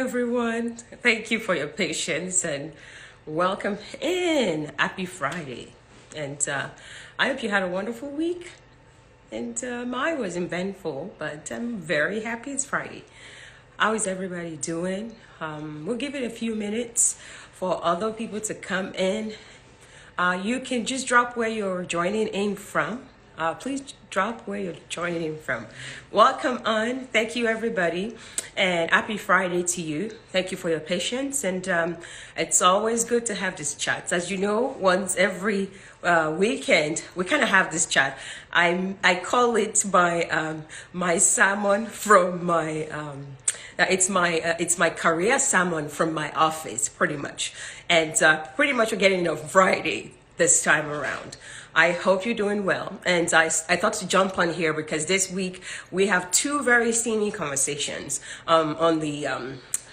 everyone. Thank you for your patience and welcome in. Happy Friday. And I hope you had a wonderful week. And mine was eventful, but I'm very happy it's Friday. How is everybody doing? We'll give it a few minutes for other people to come in. You can just drop where you're joining in from. Please drop where you're joining in from. Welcome on. Thank you, everybody. And happy Friday to you. Thank you for your patience. And it's always good to have these chats. As you know, once every weekend, we kind of have this chat. I call it my sermon from my it's my career sermon from my office, pretty much. And pretty much we're getting it on Friday this time around. I hope you're doing well. And I thought to jump on here because this week we have two very steamy conversations on the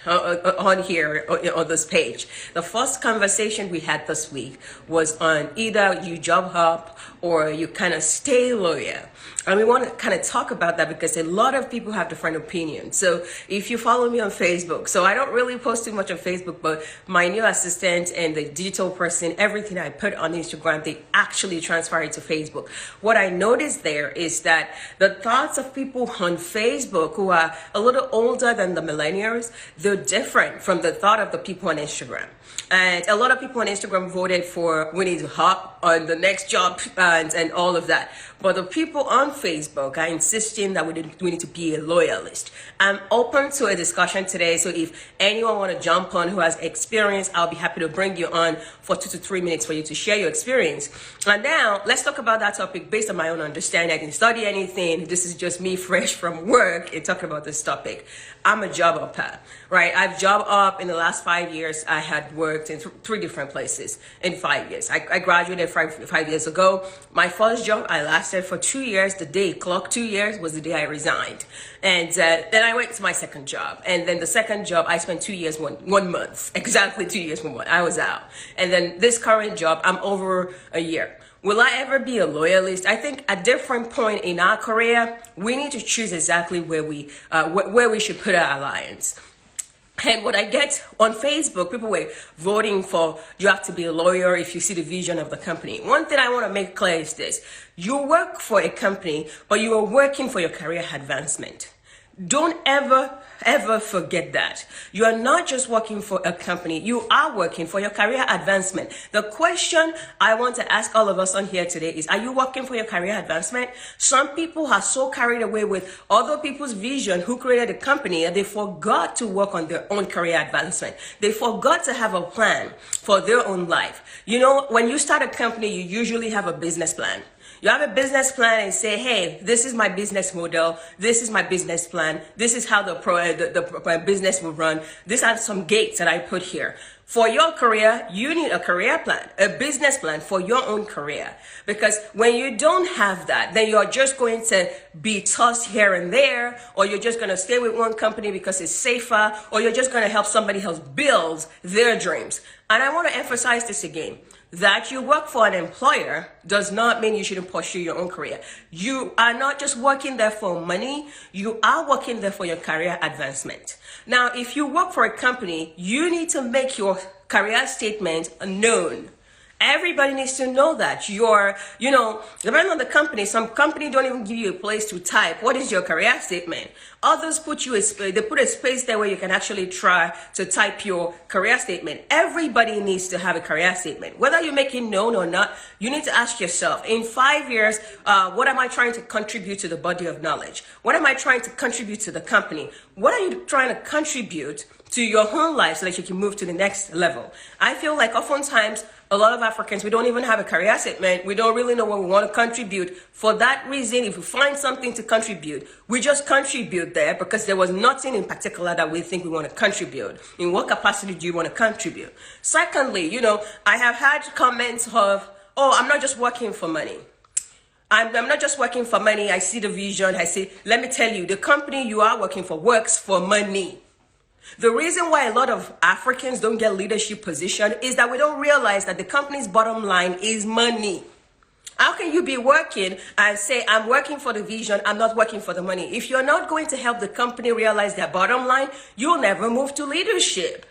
on here on this page. The first conversation we had this week was on either you job hop or you kind of stay loyal. And we want to kind of talk about that because a lot of people have different opinions. So if you follow me on Facebook, so I don't really post too much on Facebook, but my new assistant and the digital person, everything I put on Instagram, they actually transfer it to Facebook. What I noticed there is that the thoughts of people on Facebook who are a little older than the millennials, they're different from the thought of the people on Instagram. And a lot of people on Instagram voted for we need to hop on the next job and all of that. But the people on Facebook are insisting that we need to be a loyalist. I'm open to a discussion today. So if anyone want to jump on who has experience, I'll be happy to bring you on for 2 to 3 minutes for you to share your experience. And now let's talk about that topic based on my own understanding. I didn't study anything. This is just me fresh from work and talking about this topic. I'm a job hopper, right? I've job up in the last 5 years. I had worked in 3 different places in 5 years. I graduated 5 years ago. My first job, I lasted for 2 years. The day clocked 2 years was the day I resigned. And then I went to my second job. And then the second job, I spent 2 years, one month, exactly 2 years, 1 month. I was out. And then this current job, I'm over a year. Will I ever be a loyalist? I think at different point in our career, we need to choose exactly where we should put our alliance. And what I get on Facebook, people were voting for you have to be a lawyer if you see the vision of the company. One thing I want to make clear is this. You work for a company, but you are working for your career advancement. Don't ever forget that. You are not just working for a company, you are working for your career advancement. The question I want to ask all of us on here today is, are you working for your career advancement? Some people are so carried away with other people's vision who created a company and they forgot to work on their own career advancement. They forgot to have a plan for their own life. You know, when you start a company, you usually have a business plan. You have a business plan and say, hey, this is my business model. This is my business plan. This is how the business will run. These are some gates that I put here. For your career, you need a career plan, a business plan for your own career. Because when you don't have that, then you're just going to be tossed here and there, or you're just going to stay with one company because it's safer, or you're just going to help somebody else build their dreams. And I want to emphasize this again. That you work for an employer does not mean you shouldn't pursue your own career. You are not just working there for money, you are working there for your career advancement. Now, if you work for a company, you need to make your career statement known. Everybody needs to know that depending on the company, some company don't even give you a place to type. What is your career statement? Others put you they put a space there where you can actually try to type your career statement. Everybody needs to have a career statement. Whether you make it known or not, you need to ask yourself, in 5 years, what am I trying to contribute to the body of knowledge? What am I trying to contribute to the company? What are you trying to contribute to your own life so that you can move to the next level? I feel like oftentimes a lot of Africans, we don't even have a career statement. We don't really know what we want to contribute. For that reason, if we find something to contribute, we just contribute there because there was nothing in particular that we think we want to contribute. In what capacity do you want to contribute? Secondly, I have had comments of, oh, I'm not just working for money. I'm not just working for money. I see the vision. I say, let me tell you, the company you are working for works for money. The reason why a lot of Africans don't get leadership position is that we don't realize that the company's bottom line is money. How can you be working and say, I'm working for the vision, I'm not working for the money? If you're not going to help the company realize their bottom line, you'll never move to leadership.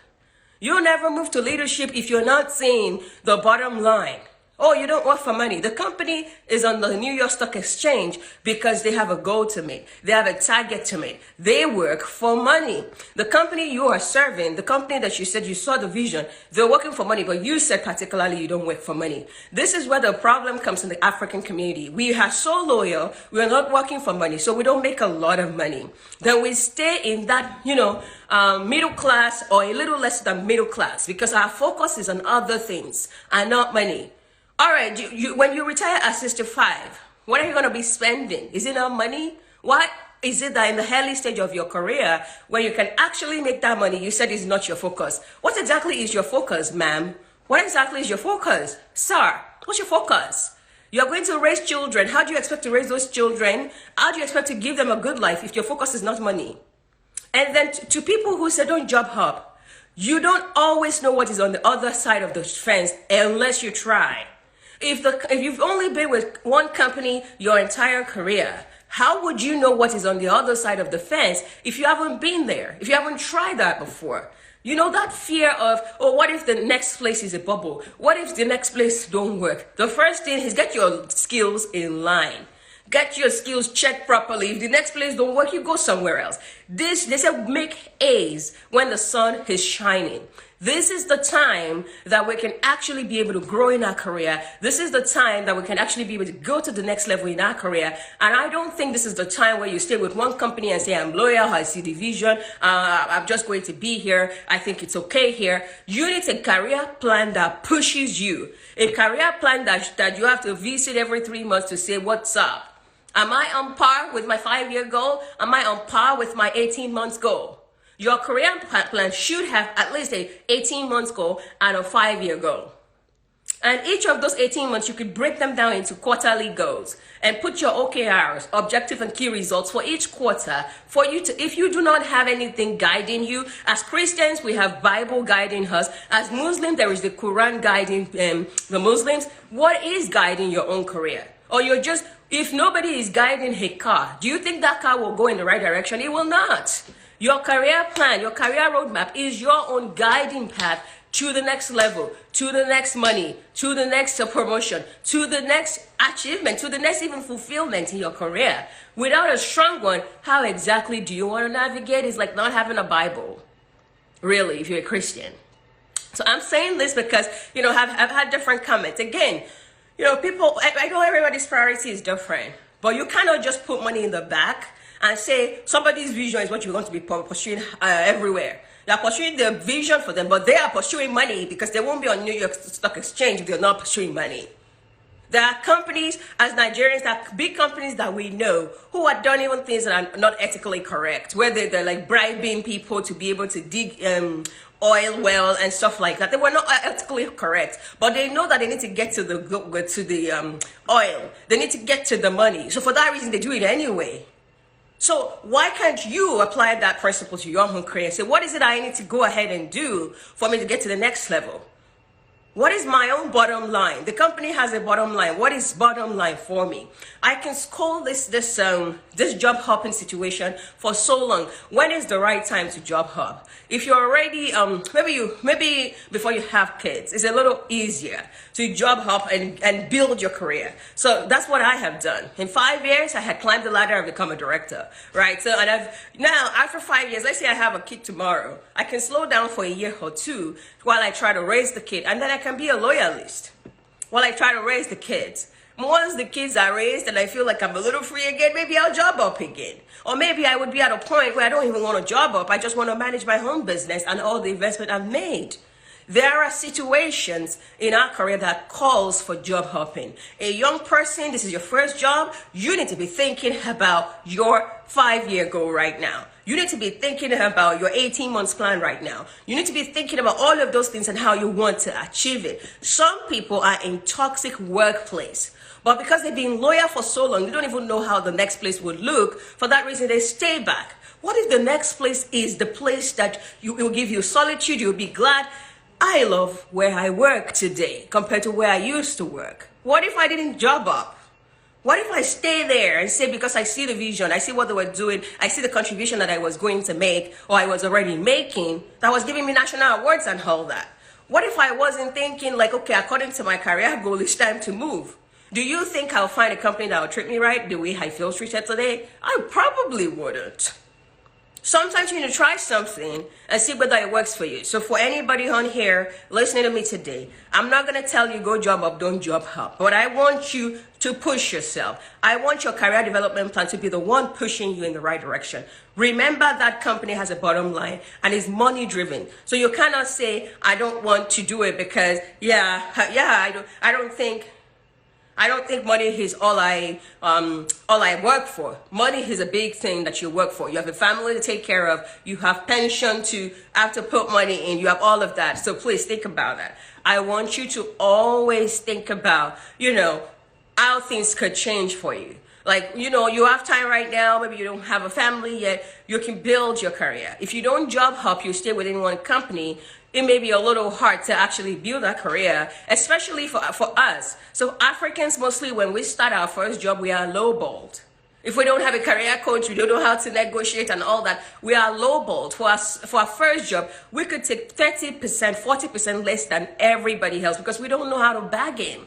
You'll never move to leadership if you're not seeing the bottom line. Oh, you don't work for money. The company is on the New York Stock Exchange because they have a goal to meet. They have a target to meet. They work for money. The company you are serving, the company that you said you saw the vision, they're working for money, but you said particularly you don't work for money. This is where the problem comes in the African community. We are so loyal. We are not working for money, so we don't make a lot of money. Then we stay in that, middle class or a little less than middle class because our focus is on other things and not money. All right, when you retire at 65, what are you going to be spending? Is it not money? What is it that in the early stage of your career, where you can actually make that money, you said is not your focus? What exactly is your focus, ma'am? What exactly is your focus? Sir, what's your focus? You're going to raise children. How do you expect to raise those children? How do you expect to give them a good life if your focus is not money? And then to people who say don't job hop, you don't always know what is on the other side of the fence unless you try. If you've only been with one company your entire career, how would you know what is on the other side of the fence if you haven't been there, if you haven't tried that before? You know, that fear of, oh, what if the next place is a bubble? What if the next place don't work? The first thing is get your skills in line. Get your skills checked properly. If the next place don't work, you go somewhere else. They say make A's when the sun is shining. This is the time that we can actually be able to grow in our career. This is the time that we can actually be able to go to the next level in our career. And I don't think this is the time where you stay with one company and say, I'm loyal, I see the vision, I'm just going to be here, I think it's okay here. You need a career plan that pushes you. A career plan that you have to visit every 3 months to say, what's up? Am I on par with my 5-year goal? Am I on par with my 18 months goal? Your career plan should have at least a 18 months goal and a 5-year goal. And each of those 18 months, you could break them down into quarterly goals and put your OKRs, objective and key results for each quarter for you to, if you do not have anything guiding you, as Christians, we have Bible guiding us. As Muslims, there is the Quran guiding the Muslims. What is guiding your own career? Or you're just, if nobody is guiding a car, do you think that car will go in the right direction? It will not. Your career plan, your career roadmap is your own guiding path to the next level, to the next money, to the next promotion, to the next achievement, to the next even fulfillment in your career. Without a strong one, how exactly do you want to navigate? It's like not having a Bible, really, if you're a Christian. So I'm saying this because, I've had different comments. Again, people, I know everybody's priority is different, but you cannot just put money in the back and say somebody's vision is what you're going to be pursuing everywhere. They're pursuing their vision for them, but they are pursuing money because they won't be on New York Stock Exchange if they're not pursuing money. There are companies, as Nigerians, that big companies that we know who are done even things that are not ethically correct, where they're like bribing people to be able to dig oil well and stuff like that. They were not ethically correct, but they know that they need to get to the oil. They need to get to the money. So for that reason, they do it anyway. So why can't you apply that principle to your own career and say, what is it I need to go ahead and do for me to get to the next level? What is my own bottom line? The company has a bottom line. What is bottom line for me? I can call this job hopping situation for so long. When is the right time to job hop? If you're already maybe before you have kids, it's a little easier to job hop and build your career. So that's what I have done. In 5 years, I had climbed the ladder and become a director, right? So and now after 5 years, let's say I have a kid tomorrow, I can slow down for a year or two while I try to raise the kid, and then I can be a loyalist while I try to raise the kids. Once the kids are raised and I feel like I'm a little free again, maybe I'll job up again. Or maybe I would be at a point where I don't even want to job up. I just want to manage my home business and all the investment I've made. There are situations in our career that calls for job hopping. A young person, this is your first job, you need to be thinking about your 5-year goal right now. You need to be thinking about your 18 months plan right now. You need to be thinking about all of those things and how you want to achieve it. Some people are in toxic workplace, but because they've been loyal for so long, they don't even know how the next place would look. For that reason, they stay back. What if the next place is the place that will give you solitude? You'll be glad. I love where I work today compared to where I used to work. What if I didn't job up? What if I stay there and say, because I see the vision, I see what they were doing, I see the contribution that I was going to make or I was already making, that was giving me national awards and all that? What if I wasn't thinking like, okay, according to my career goal, it's time to move? Do you think I'll find a company that will treat me right the way I feel treated today? I probably wouldn't. Sometimes you need to try something and see whether it works for you. So for anybody on here listening to me today, I'm not going to tell you go job up, don't job up. But I want you to push yourself. I want your career development plan to be the one pushing you in the right direction. Remember that company has a bottom line and is money driven. So you cannot say, I don't want to do it because, I don't think money is all I work for. Money is a big thing that you work for. You have a family to take care of. You have pension to have to put money in. You have all of that. So please think about that. I want you to always think about, how things could change for you. Like, you have time right now. Maybe you don't have a family yet. You can build your career. If you don't job hop, you stay within one company, it may be a little hard to actually build a career, especially for us. So Africans, mostly when we start our first job, we are lowballed. If we don't have a career coach, we don't know how to negotiate and all that, we are lowballed. For our first job, we could take 30%, 40% less than everybody else because we don't know how to bargain.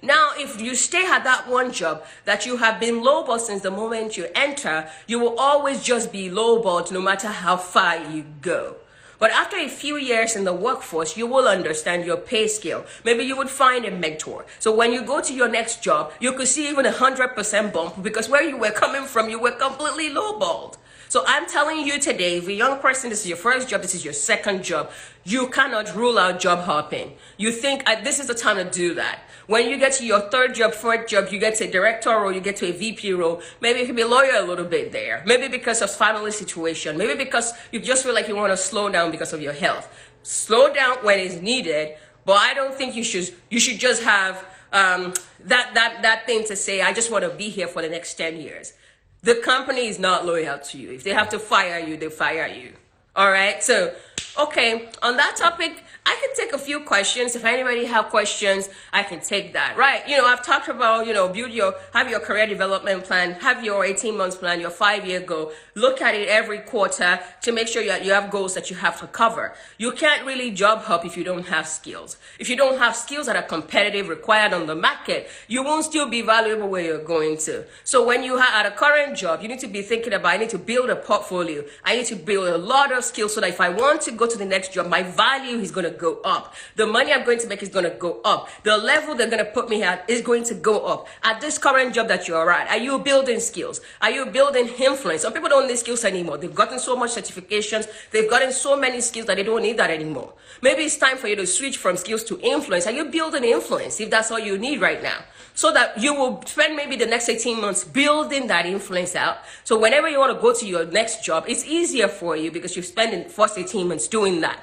Now, if you stay at that one job that you have been lowballed since the moment you enter, you will always just be lowballed no matter how far you go. But after a few years in the workforce, you will understand your pay scale. Maybe you would find a mentor. So when you go to your next job, you could see even 100% bump because where you were coming from, you were completely lowballed. So I'm telling you today, if a young person, this is your first job, this is your second job, you cannot rule out job hopping. You think this is the time to do that. When you get to your third job, fourth job, you get to a director role, you get to a VP role, maybe you can be a lawyer a little bit there. Maybe because of family situation. Maybe because you just feel like you want to slow down because of your health. Slow down when it's needed, but I don't think you should just have that thing to say, I just want to be here for the next 10 years. The company is not loyal to you. If they have to fire you, they fire you. All right. So, okay. On that topic, I can take a few questions. If anybody have questions, I can take that. Right. I've talked about, have your career development plan, have your 18 months plan, your 5-year goal. Look at it every quarter to make sure you have goals that you have to cover. You can't really job hop if you don't have skills. If you don't have skills that are competitive, required on the market, you won't still be valuable where you're going to. So when you are at a current job, you need to be thinking about, I need to build a portfolio. I need to build a lot of skills so that if I want to go to the next job, my value is going to go up. The money I'm going to make is going to go up. The level they're going to put me at is going to go up. At this current job that you're at, are you building skills? Are you building influence? Some people don't need skills anymore. They've gotten so much certifications. They've gotten so many skills that they don't need that anymore. Maybe it's time for you to switch from skills to influence. Are you building influence if that's all you need right now? So that you will spend maybe the next 18 months building that influence out. So whenever you want to go to your next job, it's easier for you because you've spent the first 18 months doing that.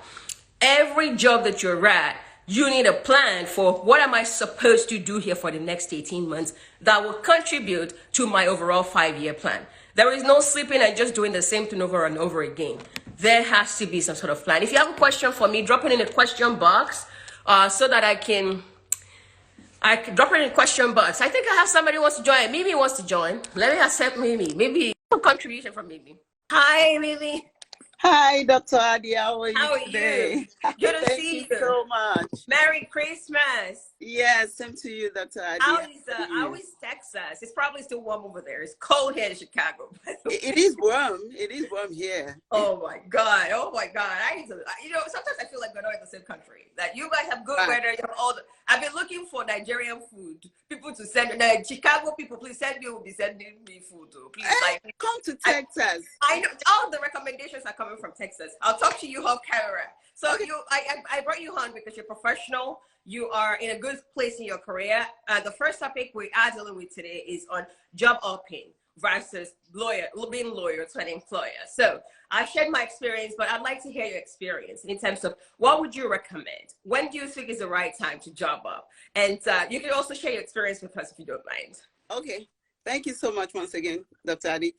Every job that you're at, you need a plan for what am I supposed to do here for the next 18 months that will contribute to my overall 5-year plan. There is no sleeping and just doing the same thing over and over again. There has to be some sort of plan. If you have a question for me, drop it in the question box so that I can drop it in the question box. I think I have somebody who wants to join. Mimi wants to join. Let me accept Mimi. Maybe a contribution from Mimi. Hi, Mimi. Hi, Dr. Adi. How are you today? Good to see you. Thank you so much. Merry Christmas. Yes, same to you, Dr. Adi. How is Texas? It's probably still warm over there. It's cold here in Chicago. It is warm. It is warm here. Oh my God. I need to, sometimes I feel like we're not in the same country. That you guys have good weather. You have I've been looking for Nigerian food. People to send, Chicago people, please send me, will be sending me food too. Please, come to Texas. I know all the recommendations are coming from Texas. I'll talk to you off camera. So okay. I brought you on because you're professional. You are in a good place in your career. The first topic we are dealing with today is on job hopping versus being loyal to an employer. So I shared my experience, but I'd like to hear your experience in terms of what would you recommend? When do you think is the right time to job up? And you can also share your experience with us if you don't mind. Okay. Thank you so much once again, Dr. Adi.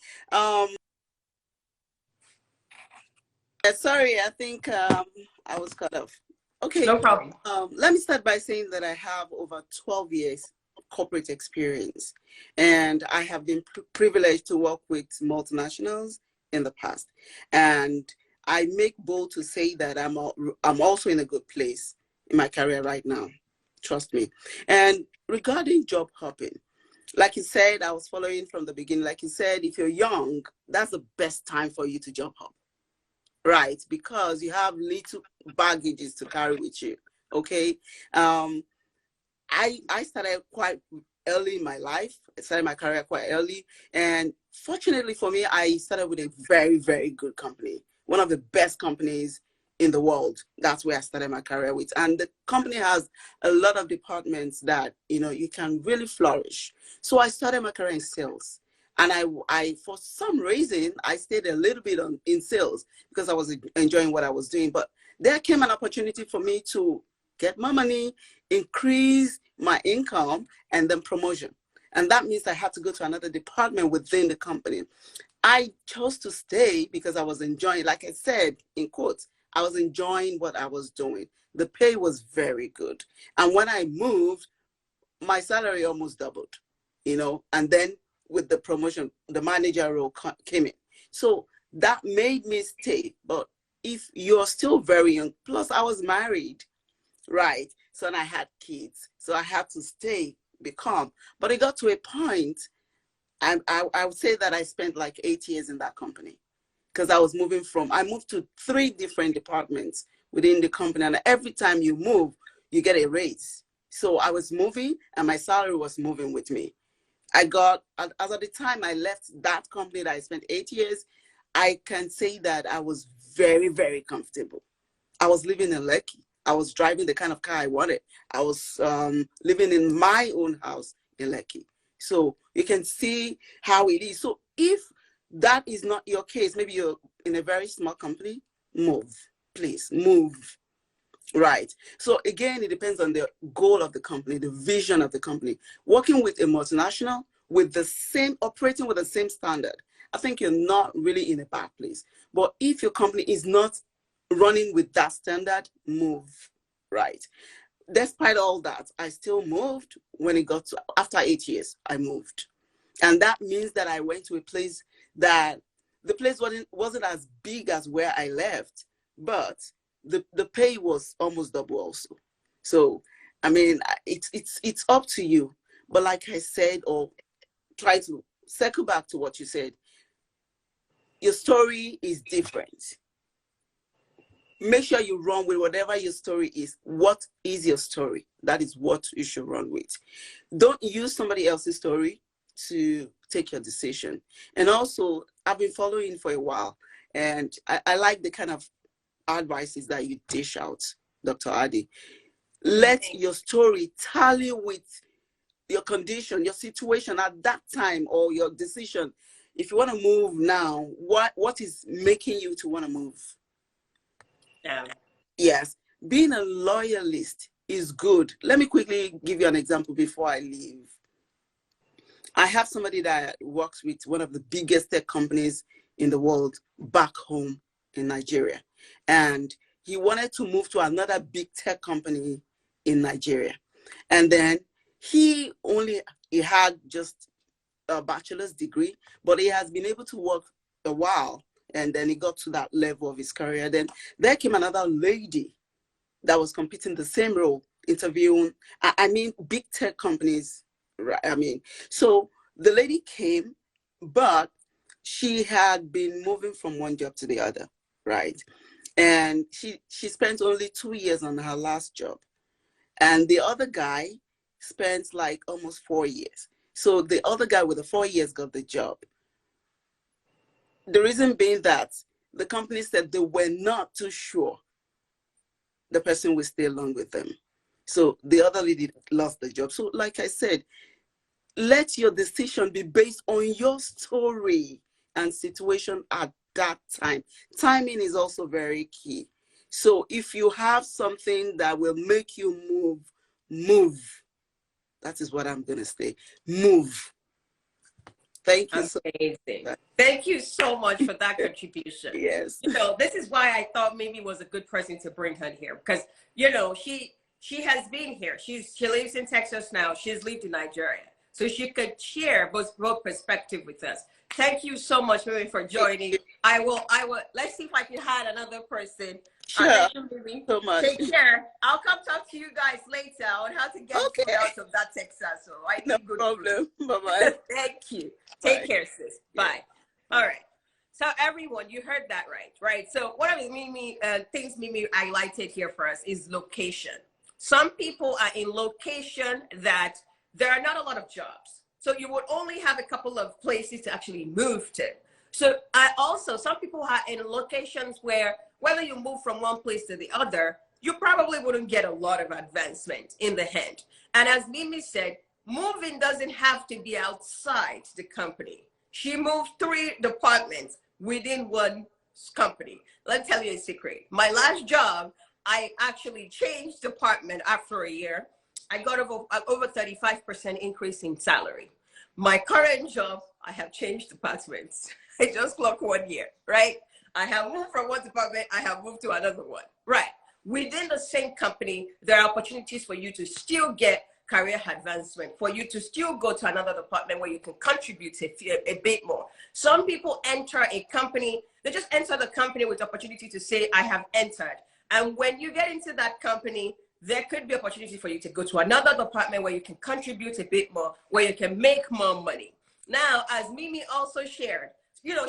Sorry, I think I was cut off. Okay. No problem. Let me start by saying that I have over 12 years corporate experience. And I have been privileged to work with multinationals in the past. And I make bold to say that I'm also in a good place in my career right now. Trust me. And regarding job hopping, like you said, I was following from the beginning. Like you said, if you're young, that's the best time for you to job hop, right? Because you have little baggages to carry with you. Okay. I started quite early in my life. I started my career quite early. And fortunately for me, I started with a very, very good company. One of the best companies in the world. That's where I started my career with. And the company has a lot of departments that, you can really flourish. So I started my career in sales. And I for some reason, I stayed a little bit in sales because I was enjoying what I was doing. But there came an opportunity for me to get my money, increase my income, and then promotion. And that means I had to go to another department within the company. I chose to stay because I was enjoying, like I said, in quotes, I was enjoying what I was doing. The pay was very good. And when I moved, my salary almost doubled, and then with the promotion, the manager role came in. So that made me stay. But if you're still very young, plus I was married, right? So and I had kids. So I had to stay, be calm. But it got to a point, I would say that I spent like 8 years in that company because I moved to 3 different departments within the company. And every time you move, you get a raise. So I was moving and my salary was moving with me. As at the time I left that company that I spent 8 years, I can say that I was very, very comfortable. I was living in Lekki. I was driving the kind of car I wanted. I was living in my own house in Lekki. So you can see how it is. So if that is not your case, maybe you're in a very small company, move, please move. Right. So again, it depends on the goal of the company, the vision of the company. Working with a multinational operating with the same standard, I think you're not really in a bad place. But if your company is not running with that standard, move. Right. Despite all that, I still moved. When it got to after 8 years, I moved. And that means that I went to a place that the place wasn't as big as where I left, but the pay was almost double also. So, I mean, it's up to you. But like I said, or try to circle back to what you said, your story is different. Make sure you run with whatever your story is. What is your story? That is what you should run with. Don't use somebody else's story to take your decision. And also, I've been following for a while, and I like the kind of advices that you dish out, Dr. Adi. Let your story tally with your condition, your situation at that time, or your decision. If you want to move now, what is making you to want to move? Yeah. Yes, being a loyalist is good. Let me quickly give you an example before I leave. I have somebody that works with one of the biggest tech companies in the world back home in Nigeria. And he wanted to move to another big tech company in Nigeria. And then he had just a bachelor's degree, but he has been able to work a while. And then he got to that level of his career. Then there came another lady that was competing the same role, interviewing, I mean, big tech companies, right? I mean, so the lady came, but she had been moving from one job to the other, right? And she spent only 2 years on her last job. And the other guy spent like almost 4 years. So the other guy with the 4 years got the job. The reason being that the company said they were not too sure the person will stay along with them. So the other lady lost the job. So like I said, let your decision be based on your story and situation at that time. Timing is also very key. So if you have something that will make you move. That is what I'm going to say. Move. Thank you so much. Thank you so much for that contribution. Yes. This is why I thought maybe it was a good person to bring her here, because, she has been here. She lives in Texas now. She's lived in Nigeria. So she could share both perspective with us. Thank you so much, Mimi, for joining. I will, let's see if I can hide another person. Sure. Thank you, Mimi. So much. Take care. I'll come talk to you guys later on how to get food out of that Texas. So I no need good problem. Bye-bye. Thank you. Take Bye. care, sis. Yeah. Bye. All right. So everyone, you heard that right? So one of the things Mimi highlighted here for us is location. Some people are in location that there are not a lot of jobs. So you would only have a couple of places to actually move to. So some people are in locations where whether you move from one place to the other, you probably wouldn't get a lot of advancement in the hand. And as Mimi said, moving doesn't have to be outside the company. She moved 3 departments within one company. Let me tell you a secret. My last job, I actually changed department after a year. I got over 35% increase in salary. My current job, I have changed departments. I just clocked 1 year, right? I have moved from one department, I have moved to another one, right? Within the same company, there are opportunities for you to still get career advancement, for you to still go to another department where you can contribute a bit more. Some people enter a company, they just enter the company with the opportunity to say, I have entered. And when you get into that company, there could be opportunity for you to go to another department where you can contribute a bit more, where you can make more money. Now, as Mimi also shared,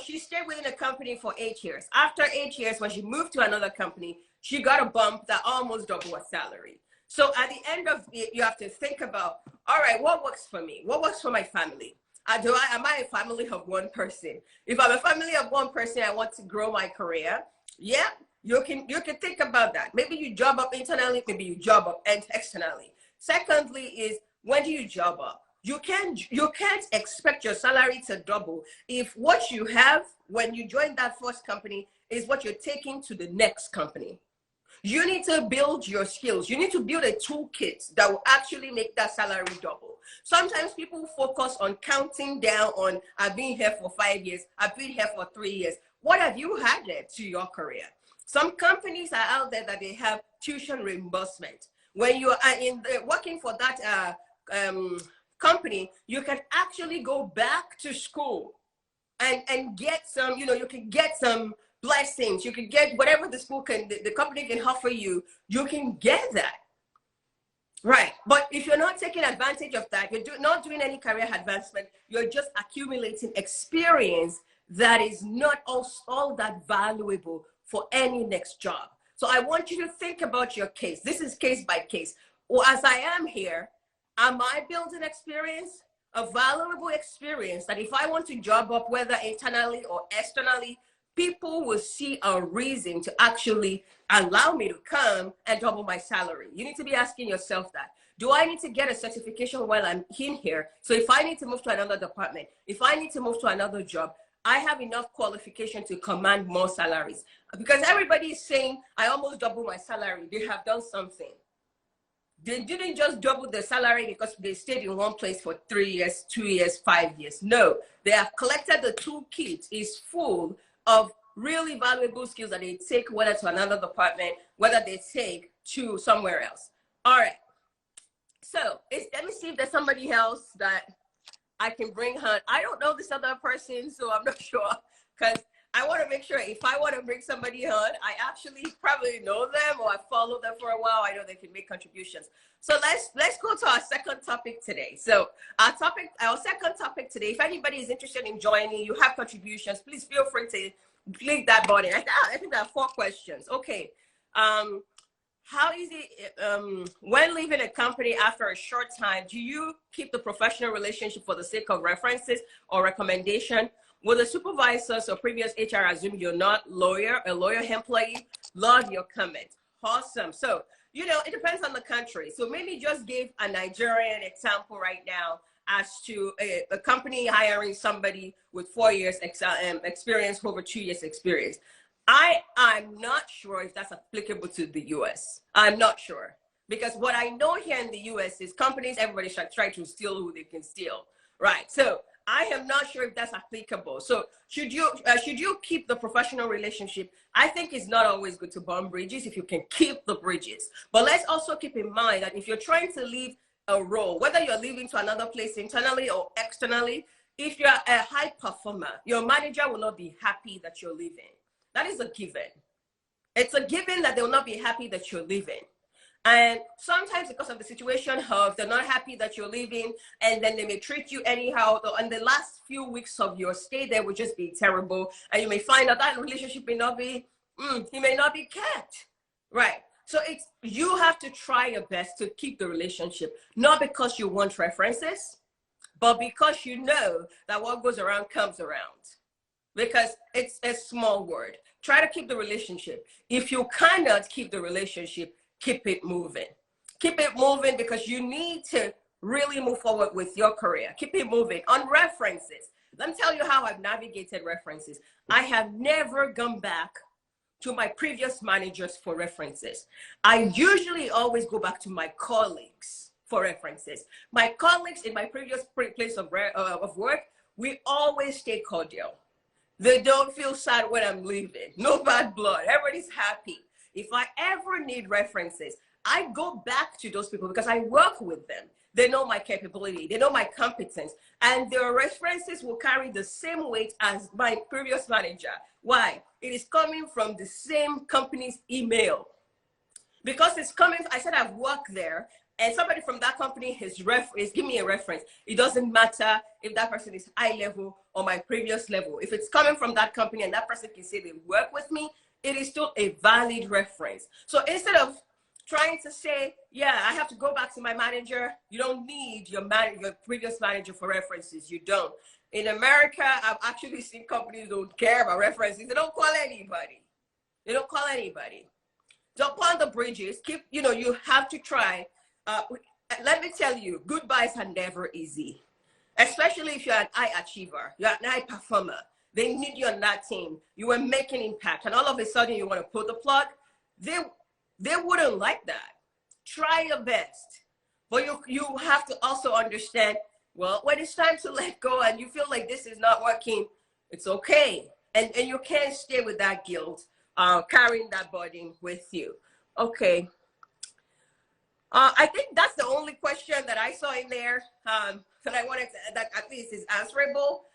she stayed within a company for 8 years. After 8 years, when she moved to another company, she got a bump that almost doubled her salary. So at the end of it, you have to think about, all right, what works for me? What works for my family? Am I a family of one person? If I'm a family of one person, I want to grow my career. Yeah, you can think about that. Maybe you job up internally, maybe you job up externally. Secondly is, when do you job up? You can't expect your salary to double if what you have when you join that first company is what you're taking to the next company. You need to build your skills. You need to build a toolkit that will actually make that salary double. Sometimes people focus on counting down on, I've been here for 5 years, I've been here for 3 years. What have you added to your career? Some companies are out there that they have tuition reimbursement. When you are working for that company, you can actually go back to school and get some, you can get some blessings. You can get whatever the company can offer you, you can get that. Right. But if you're not taking advantage of that, you're not doing any career advancement, you're just accumulating experience that is not all that valuable for any next job. So I want you to think about your case. This is case by case. Well, as I am here, am I building experience, a valuable experience that if I want to job up, whether internally or externally, people will see a reason to actually allow me to come and double my salary? You need to be asking yourself that. Do I need to get a certification while I'm in here? So if I need to move to another department, if I need to move to another job, I have enough qualification to command more salaries. Because everybody is saying, I almost double my salary. They have done something. They didn't just double their salary because they stayed in one place for 3 years, 2 years, 5 years. No, they have collected the toolkit is full of really valuable skills that they take whether to another department, whether they take to somewhere else. All right. So let me see if there's somebody else that I can bring her. I don't know this other person, so I'm not sure, because I want to make sure if I want to bring somebody on, I actually probably know them or I follow them for a while. I know they can make contributions. So let's go to our second topic today. So our second topic today, if anybody is interested in joining, you have contributions, please feel free to click that button. I think there are 4 questions. Okay. How is it when leaving a company after a short time, do you keep the professional relationship for the sake of references or recommendation? Will the supervisors or previous HR assume you're not a loyal employee? Love your comment. Awesome. So, it depends on the country. So maybe just give a Nigerian example right now as to a company hiring somebody with 4 years experience over 2 years experience. I'm not sure if that's applicable to the US. I'm not sure. Because what I know here in the US is companies, everybody should try to steal who they can steal. Right. So I am not sure if that's applicable. So should you keep the professional relationship? I think it's not always good to burn bridges if you can keep the bridges. But let's also keep in mind that if you're trying to leave a role, whether you're leaving to another place internally or externally, if you're a high performer, your manager will not be happy that you're leaving. That is a given. It's a given that they will not be happy that you're leaving. And sometimes because of the situation of they're not happy that you're leaving, and then they may treat you anyhow. And the last few weeks of your stay there will just be terrible. And you may find out that relationship may not be, he may not be kept. Right. So you have to try your best to keep the relationship, not because you want references, but because you know that what goes around comes around. Because it's a small word. Try to keep the relationship. If you cannot keep the relationship, keep it moving. Keep it moving because you need to really move forward with your career. Keep it moving. On references, let me tell you how I've navigated references. I have never gone back to my previous managers for references. I usually always go back to my colleagues for references. My colleagues in my previous place of work, we always stay cordial. They don't feel sad when I'm leaving. No bad blood. Everybody's happy. If I ever need references, I go back to those people because I work with them. They know my capability. They know my competence. And their references will carry the same weight as my previous manager. Why? It is coming from the same company's email. Because it's coming, I said I've worked there, and somebody from that company is giving me a reference. It doesn't matter if that person is high level or my previous level. If it's coming from that company and that person can say they work with me, it is still a valid reference. So instead of trying to say, yeah, I have to go back to my manager, you don't need your previous manager for references. You don't. In America, I've actually seen companies don't care about references. They don't call anybody. They don't call anybody. Don't burn the bridges. You have to try. Let me tell you, goodbyes are never easy, especially if you're an high achiever, you're an high performer. They need you on that team. You were making impact, and all of a sudden you want to pull the plug. They wouldn't like that. Try your best, but you have to also understand. Well, when it's time to let go and you feel like this is not working, it's okay, and you can't stay with that guilt, carrying that burden with you. Okay. I think that's the only question that I saw in there that I wanted that at least is answerable.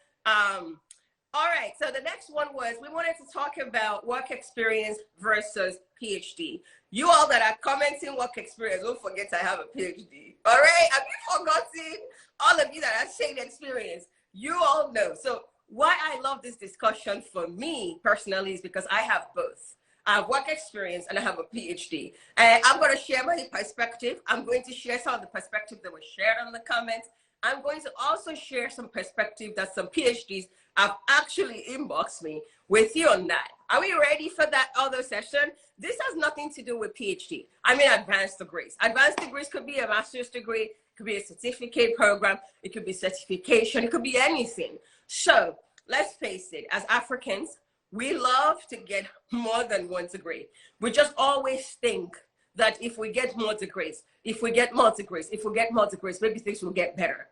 All right, so the next one was we wanted to talk about work experience versus PhD. You all that are commenting work experience, don't forget I have a PhD. All right, have you forgotten? All of you that are saying experience, you all know. So why I love this discussion for me personally is because I have both. I have work experience and I have a PhD. And I'm going to share my perspective. I'm going to share some of the perspectives that were shared on the comments. I'm going to also share some perspective that some PhDs have actually inboxed me with you on that. Are we ready for that other session? This has nothing to do with PhD. I mean advanced degrees. Advanced degrees could be a master's degree, it could be a certificate program, it could be certification, it could be anything. So let's face it, as Africans, we love to get more than one degree. We just always think that if we get more degrees, maybe things will get better.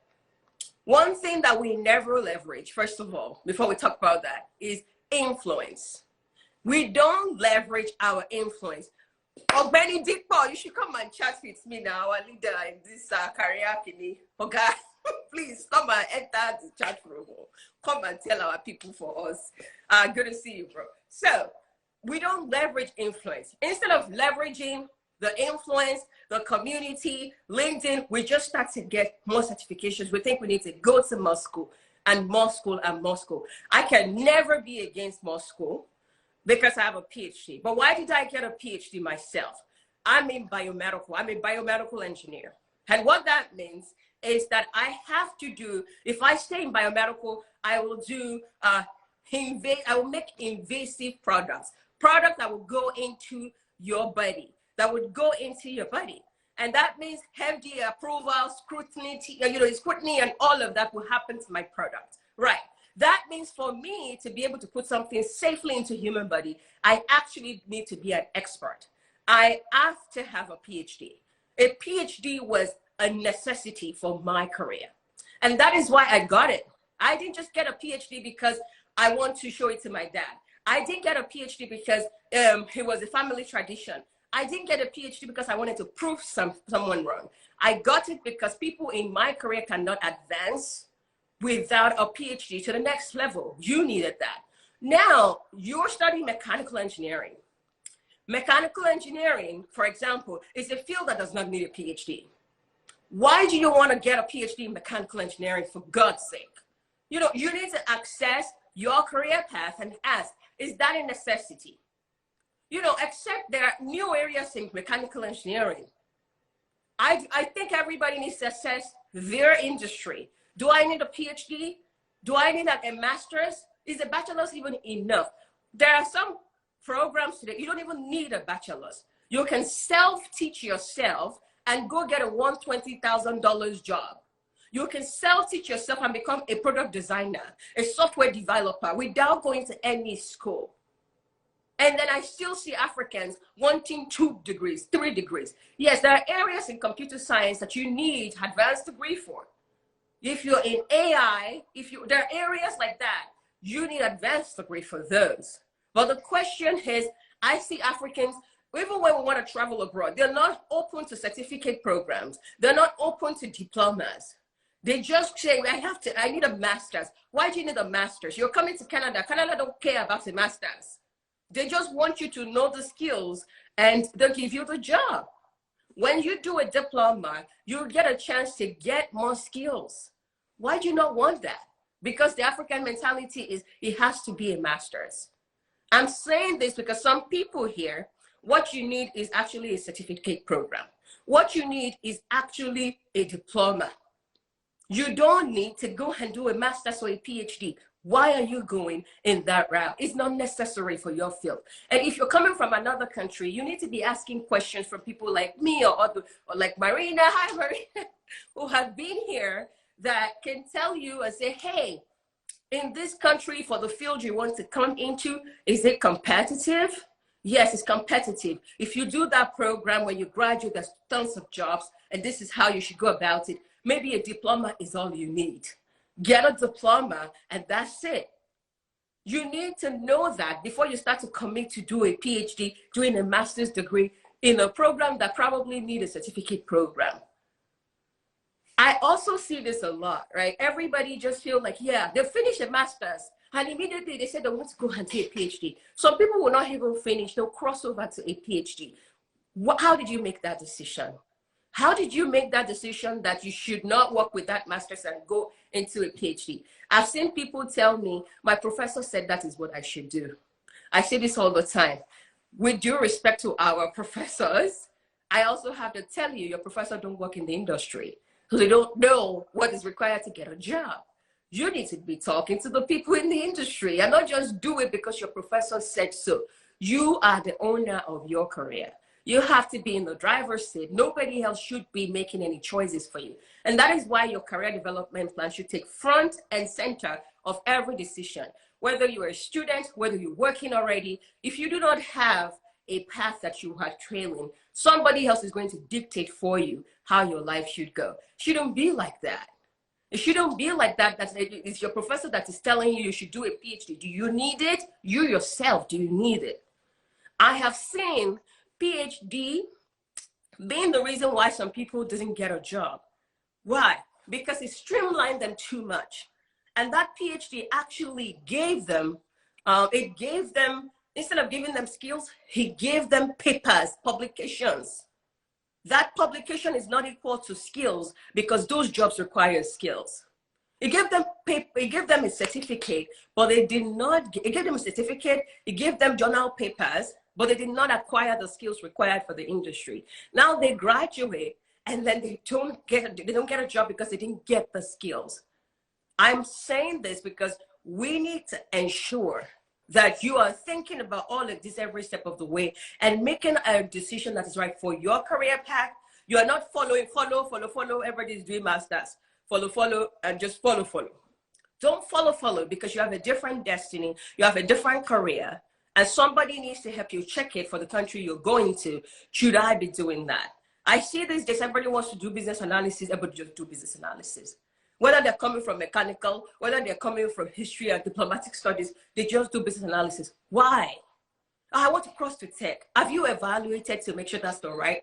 One thing that we never leverage, first of all, before we talk about that, is influence. We don't leverage our influence. Oh, Benny Dipo, you should come and chat with me now, our leader in this career, Kini. Okay, please come and enter the chat room. Come and tell our people for us. Good to see you, bro. So we don't leverage influence. Instead of leveraging the influence, the community, LinkedIn, we just start to get more certifications. We think we need to go to more school and more school and more school. I can never be against more school because I have a PhD. But why did I get a PhD myself? I'm in biomedical. I'm a biomedical engineer. And what that means is that I have to do, if I stay in biomedical, I will do, I will make invasive products that will go into your body. And that means FDA approval, scrutiny, scrutiny and all of that will happen to my product, right? That means for me to be able to put something safely into human body, I actually need to be an expert. I have to have a PhD. A PhD was a necessity for my career. And that is why I got it. I didn't just get a PhD because I want to show it to my dad. I didn't get a PhD because it was a family tradition. I didn't get a PhD because I wanted to prove someone wrong. I got it because people in my career cannot advance without a PhD to the next level. You needed that. Now, you're studying mechanical engineering. Mechanical engineering, for example, is a field that does not need a PhD. Why do you want to get a PhD in mechanical engineering, for God's sake? You know, you need to access your career path and ask, is that a necessity? You know, except there are new areas in mechanical engineering. I think everybody needs to assess their industry. Do I need a PhD? Do I need a master's? Is a bachelor's even enough? There are some programs today, you don't even need a bachelor's. You can self-teach yourself and go get a $120,000 job. You can self-teach yourself and become a product designer, a software developer without going to any school. And then I still see Africans wanting 2 degrees, 3 degrees. Yes, there are areas in computer science that you need advanced degree for. If you're in AI, there are areas like that, you need advanced degree for those. But the question is, I see Africans, even when we want to travel abroad, they're not open to certificate programs. They're not open to diplomas. They just say, I need a master's. Why do you need a master's? You're coming to Canada. Canada don't care about a master's. They just want you to know the skills and they'll give you the job. When you do a diploma, you get a chance to get more skills. Why do you not want that? Because the African mentality is it has to be a master's. I'm saying this because some people here, what you need is actually a certificate program. What you need is actually a diploma. You don't need to go and do a master's or a PhD. Why are you going in that route? It's not necessary for your field. And if you're coming from another country, you need to be asking questions from people like me or like Marina, hi Marina, who have been here that can tell you and say, hey, in this country for the field you want to come into, is it competitive? Yes, it's competitive. If you do that program when you graduate, there's tons of jobs, and this is how you should go about it. Maybe a diploma is all you need. Get a diploma and that's it. You need to know that before you start to commit to do a PhD, doing a master's degree in a program that probably need a certificate program. I also see this a lot, right? Everybody just feel like, yeah, they finish a master's and immediately they say they want to go and do a PhD. Some people will not even finish, they'll cross over to a PhD. How did you make that decision? How did you make that decision that you should not work with that master's and go into a PhD? I've seen people tell me, my professor said that is what I should do. I say this all the time. With due respect to our professors, I also have to tell you, your professor don't work in the industry. So they don't know what is required to get a job. You need to be talking to the people in the industry and not just do it because your professor said so. You are the owner of your career. You have to be in the driver's seat. Nobody else should be making any choices for you. And that is why your career development plan should take front and center of every decision. Whether you're a student, whether you're working already, if you do not have a path that you are trailing, somebody else is going to dictate for you how your life should go. It shouldn't be like that. It shouldn't be like that. It's your professor that is telling you you should do a PhD. Do you need it? You yourself, do you need it? I have seen PhD being the reason why some people didn't get a job. Why? Because it streamlined them too much. And that PhD actually gave them, instead of giving them skills, he gave them papers, publications. That publication is not equal to skills because those jobs require skills. It gave them paper, it gave them a certificate, but they did not, it gave them a certificate, it gave them journal papers, but they did not acquire the skills required for the industry. Now they graduate and then they don't get a job because they didn't get the skills. I'm saying this because we need to ensure that you are thinking about all of this every step of the way and making a decision that is right for your career path. You are not following, follow, everybody's doing masters. Follow, and just follow. Don't follow because you have a different destiny, you have a different career, and somebody needs to help you check it for the country you're going to. Should I be doing that? I see these days, everybody wants to do business analysis, everybody just do business analysis. Whether they're coming from mechanical, whether they're coming from history and diplomatic studies, they just do business analysis. Why? I want to cross to tech. Have you evaluated to make sure that's the right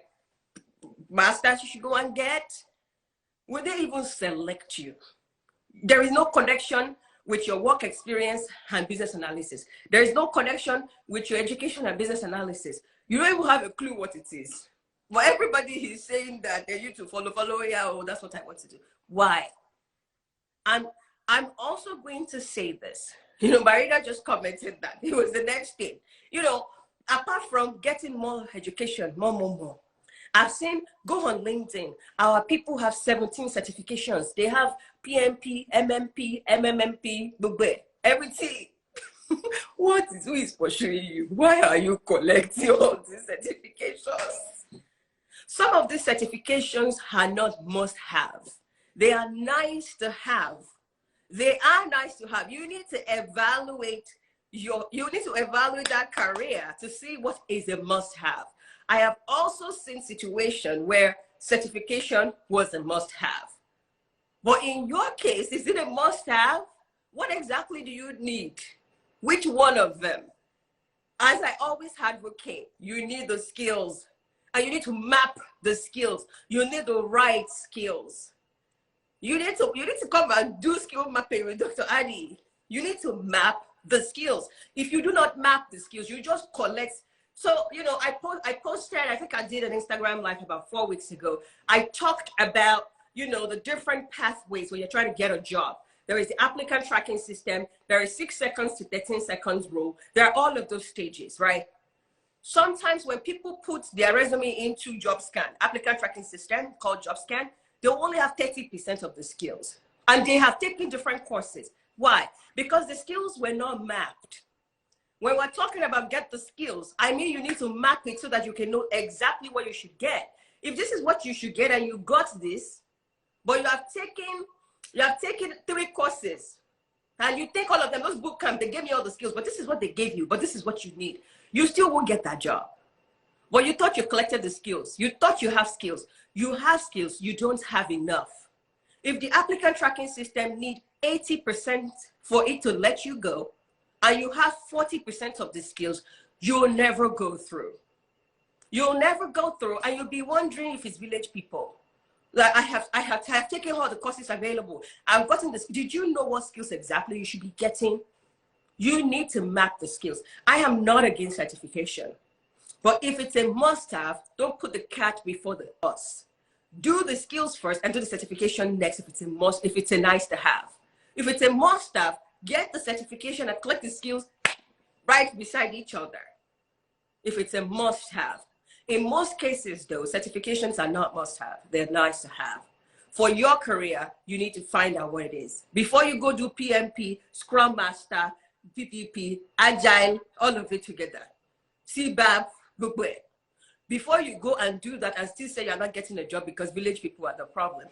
master's you should go and get? Will they even select you? There is no connection with your work experience and business analysis. There is no connection with your education and business analysis. You don't even have a clue what it is. But everybody is saying that they need to follow, yeah, oh, that's what I want to do. Why? And I'm also going to say this. Marina just commented that. It was the next thing. Apart from getting more education, more. I've seen, go on LinkedIn, our people have 17 certifications. They have PMP, MMP, MMMP, everything. Who is pursuing you? Why are you collecting all these certifications? Some of these certifications are not must have. They are nice to have. They are nice to have. You need to evaluate that career to see what is a must have. I have also seen situations where certification was a must have. But in your case, is it a must have? What exactly do you need? Which one of them? As I always advocate, you need the skills and you need to map the skills. You need the right skills. You need to come and do skill mapping with Dr. Adi. You need to map the skills. If you do not map the skills, you just collect. So, I posted, I think I did an Instagram live about 4 weeks ago. I talked about, the different pathways when you're trying to get a job. There is the applicant tracking system. There is 6 seconds to 13 seconds rule. There are all of those stages, right? Sometimes when people put their resume into JobScan, applicant tracking system called JobScan, they only have 30% of the skills. And they have taken different courses. Why? Because the skills were not mapped. When we're talking about get the skills, I mean you need to map it so that you can know exactly what you should get. If this is what you should get and you got this, but you have taken 3 courses, and you take all of them, those boot camp, they gave me all the skills, but this is what they gave you, but this is what you need. You still won't get that job. But you thought you collected the skills. You thought you have skills. You have skills, you don't have enough. If the applicant tracking system need 80% for it to let you go, and you have 40% of the skills, you'll never go through. You'll never go through, and you'll be wondering if it's village people. Like I have taken all the courses available. I've gotten this. Did you know what skills exactly you should be getting? You need to map the skills. I am not against certification. But if it's a must-have, don't put the cat before the horse. Do the skills first and do the certification next if it's a nice to have. If it's a must-have, get the certification and collect the skills right beside each other. If it's a must-have. In most cases, though, certifications are not must-have. They're nice to have. For your career, you need to find out what it is. Before you go do PMP, Scrum Master, PPP, Agile, all of it together. CBAP, before you go and do that and still say you're not getting a job because village people are the problem,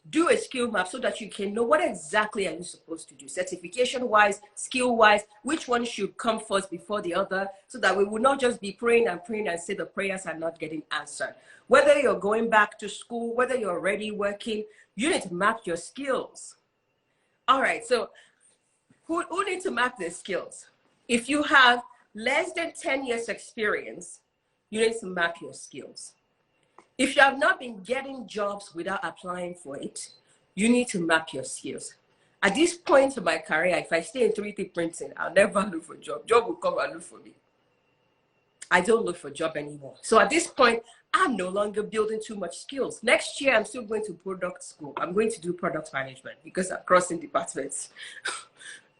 do a skill map so that you can know what exactly are you supposed to do, certification-wise, skill-wise, which one should come first before the other, so that we will not just be praying and say the prayers are not getting answered. Whether you're going back to school, whether you're already working, you need to map your skills. All right, so who needs to map their skills? If you have less than 10 years experience, you need to map your skills. If you have not been getting jobs without applying for it, you need to map your skills. At this point in my career, if I stay in 3D printing, I'll never look for a job. Job will come and look for me. I don't look for a job anymore. So at this point, I'm no longer building too much skills. Next year, I'm still going to product school. I'm going to do product management because I'm crossing departments.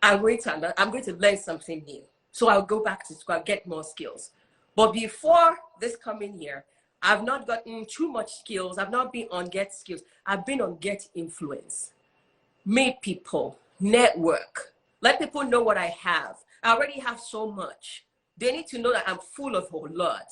I'm going to learn something new. So I'll go back to school, I'll get more skills. But before this coming year, I've not gotten too much skills. I've not been on get skills. I've been on get influence. Meet people, network, let people know what I have. I already have so much. They need to know that I'm full of a whole lot.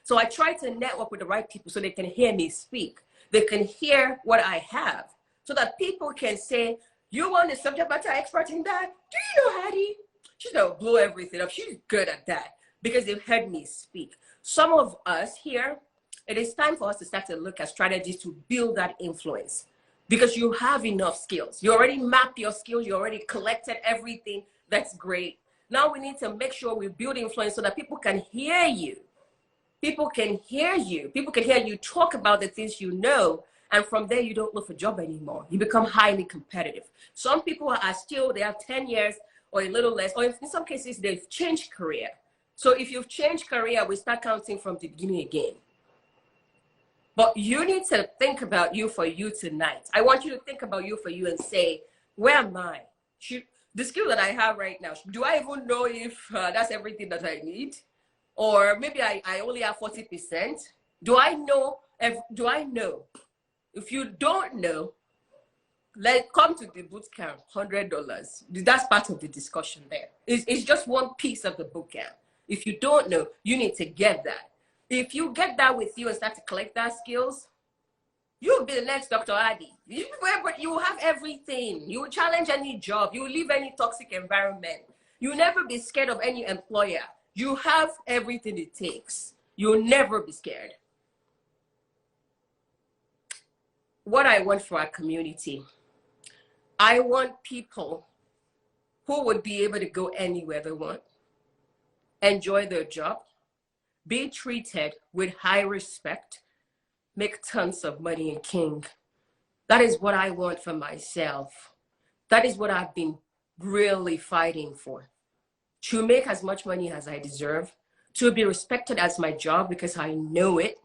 So I try to network with the right people so they can hear me speak. They can hear what I have so that people can say, you want a subject matter expert in that? Do you know Hattie? She's gonna blow everything up. She's good at that because they've heard me speak. Some of us here, it is time for us to start to look at strategies to build that influence. because you have enough skills. You already mapped your skills. You already collected everything. That's great. Now we need to make sure we build influence so that people can hear you. People can hear you. People can hear you talk about the things you know. And from there, you don't look for a job anymore. You become highly competitive. Some people are still, they have 10 years or a little less, or in some cases, they've changed career. So if you've changed career, we start counting from the beginning again. But you need to think about you for you tonight. I want you to think about you for you and say, where am I? The skill that I have right now, do I even know if that's everything that I need? Or maybe I only have 40%. Do I know? If you don't know, come to the boot camp, $100. That's part of the discussion there. It's just one piece of the boot camp. If you don't know, you need to get that. If you get that with you and start to collect that skills, you'll be the next Dr. Adi. You will have everything. You will challenge any job. You will leave any toxic environment. You'll never be scared of any employer. You have everything it takes. You'll never be scared. What I want for our community, I want people who would be able to go anywhere they want, enjoy their job, be treated with high respect, make tons of money and king. That is what I want for myself. That is what I've been really fighting for. To make as much money as I deserve, to be respected as my job because I know it,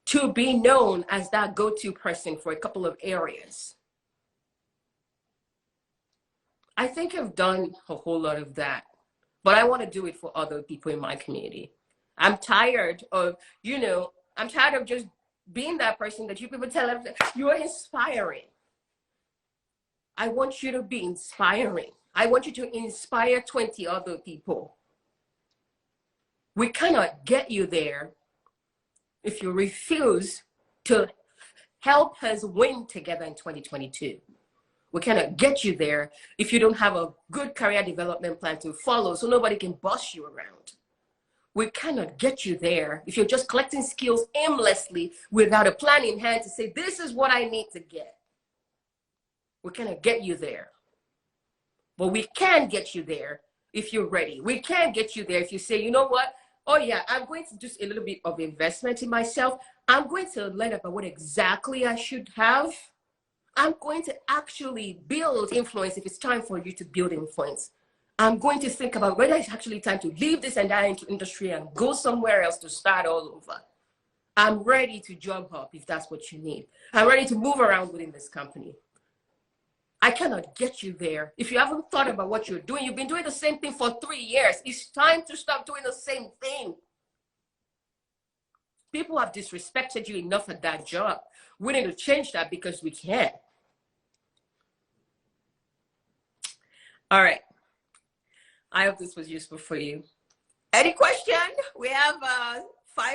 to be known as that go-to person for a couple of areas. I think I've done a whole lot of that, but I want to do it for other people in my community. I'm tired of, I'm tired of just being that person that you people tell them you're inspiring. I want you to be inspiring. I want you to inspire 20 other people. We cannot get you there if you refuse to help us win together in 2022. We cannot get you there if you don't have a good career development plan to follow so nobody can boss you around. We cannot get you there if you're just collecting skills aimlessly without a plan in hand to say, this is what I need to get. We cannot get you there. But we can get you there if you're ready. We can get you there if you say, you know what? Oh yeah, I'm going to do a little bit of investment in myself. I'm going to learn about what exactly I should have. I'm going to actually build influence if it's time for you to build influence. I'm going to think about whether it's actually time to leave this entire industry and go somewhere else to start all over. I'm ready to jump up if that's what you need. I'm ready to move around within this company. I cannot get you there if you haven't thought about what you're doing. You've been doing the same thing for 3 years. It's time to stop doing the same thing. People have disrespected you enough at that job. We need to change that because we can. All right. I hope this was useful for you. Any question? We have 5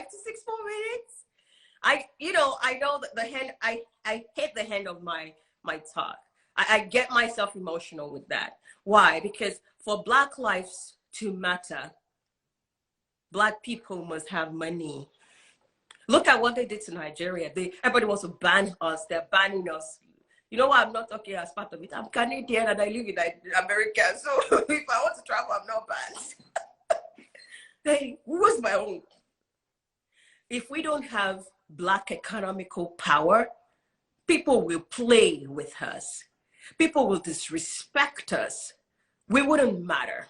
to 6 more minutes. I know that I hate the hand of my talk. I get myself emotional with that. Why? Because for Black lives to matter, Black people must have money. Look at what they did to Nigeria. Everybody wants to ban us. They're banning us. You know why I'm not talking as part of it? I'm Canadian and I live in America. So if I want to travel, I'm not banned. Hey, what's my own? If we don't have Black economical power, people will play with us. People will disrespect us. We wouldn't matter.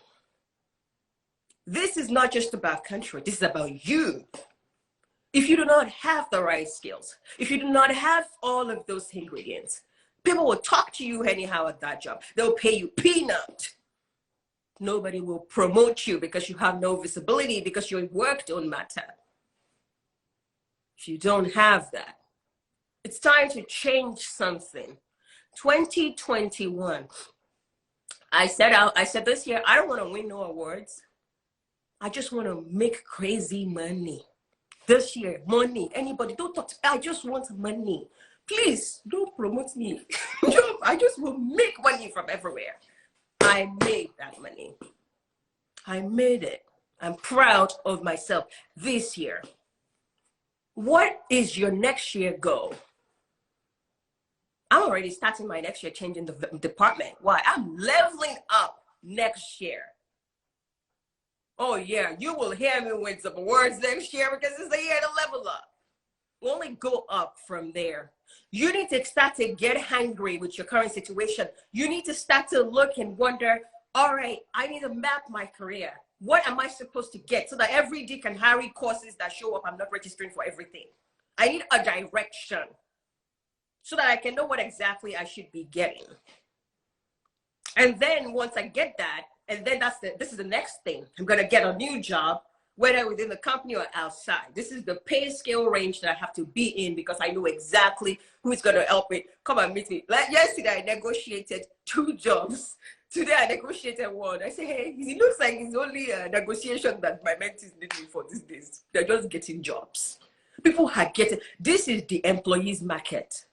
This is not just about country. This is about you. If you do not have the right skills, if you do not have all of those ingredients, people will talk to you anyhow at that job. They'll pay you peanut. Nobody will promote you because you have no visibility, because your work don't matter. If you don't have that, it's time to change something. 2021. I said this year, I don't want to win no awards. I just want to make crazy money. This year, money. Anybody, don't talk to me. I just want money. Please, don't promote me. I just will make money from everywhere. I made that money. I made it. I'm proud of myself this year. What is your next year goal? already starting my next year changing the department. Why? I'm leveling up next year. Oh yeah, you will hear me with some words next year because it's the year to level up. We'll only go up from there. You need to start to get hungry with your current situation. You need to start to look and wonder, all right, I need to map my career. What am I supposed to get so that every Dick and Harry courses that show up, I'm not registering for everything. I need a direction so that I can know what exactly I should be getting. And then once I get that, and then this is the next thing. I'm going to get a new job, whether within the company or outside. This is the pay scale range that I have to be in because I know exactly who's going to help me. Come and meet me. Like yesterday, I negotiated 2 jobs. Today, I negotiated 1. I say, hey, it looks like it's only a negotiation that my mentees need me for these days. They're just getting jobs. People are getting, this is the employees market.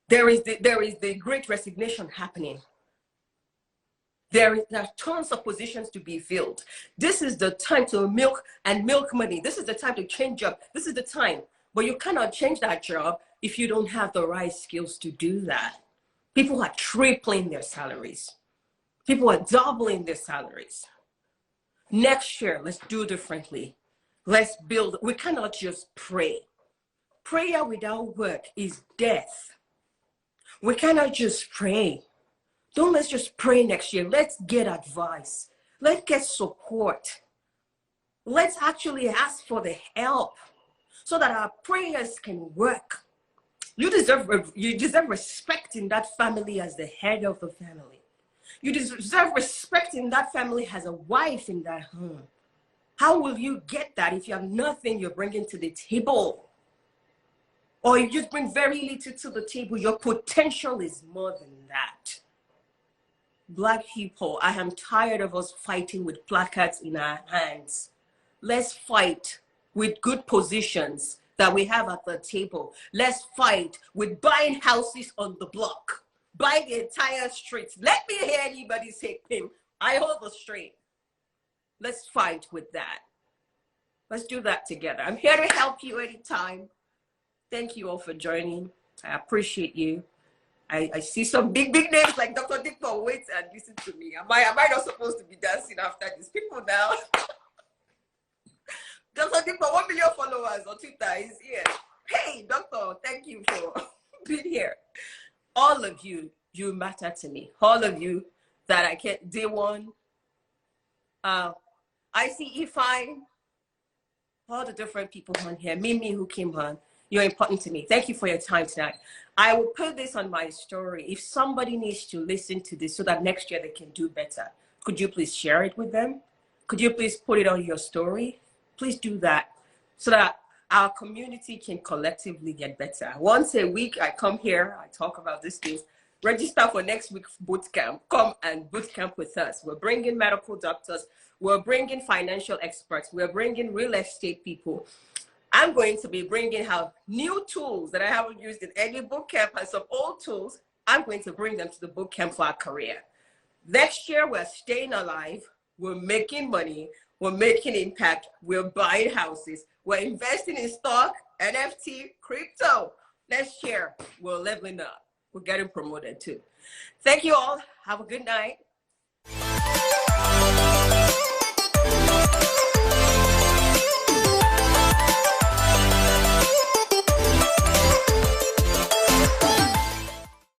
There is the great resignation happening. There are tons of positions to be filled. This is the time to milk money. This is the time to change job. This is the time. But you cannot change that job if you don't have the right skills to do that. People are tripling their salaries. People are doubling their salaries. Next year, let's do differently. Let's build. We cannot just pray. Prayer without work is death. We cannot just pray. Let's just pray next year. Let's get advice. Let's get support. Let's actually ask for the help so that our prayers can work. You deserve respect in that family as the head of the family. You deserve respect in that family as a wife in that home. How will you get that if you have nothing you're bringing to the table? Or you just bring very little to the table? Your potential is more than that. Black people, I am tired of us fighting with placards in our hands. Let's fight with good positions that we have at the table. Let's fight with buying houses on the block. Buy the entire street. Let me hear anybody say, Kim, I hold the street. Let's fight with that. Let's do that together. I'm here to help you anytime. Thank you all for joining. I appreciate you. I see some big names like Dr. Dictor. Wait and listen to me. Am I not supposed to be dancing after these people now? Dr. Dictor, 1 million followers on Twitter is here. Hey, Doctor, thank you for being here. All of you, you matter to me. All of you that I can't, day one, ICE5, all the different people on here, Mimi who came on. You're important to me. Thank you for your time tonight. I will put this on my story. If somebody needs to listen to this so that next year they can do better, could you please share it with them? Could you please put it on your story? Please do that so that our community can collectively get better. Once a week, I come here, I talk about these things. Register for next week's boot camp. Come and boot camp with us. We're bringing medical doctors. We're bringing financial experts. We're bringing real estate people. I'm going to be bringing out new tools that I haven't used in any boot camp and some old tools. I'm going to bring them to the boot camp for our career. Next year, we're staying alive. We're making money. We're making impact. We're buying houses. We're investing in stock, NFT, crypto. Next year, we're leveling up. We're getting promoted too. Thank you all. Have a good night.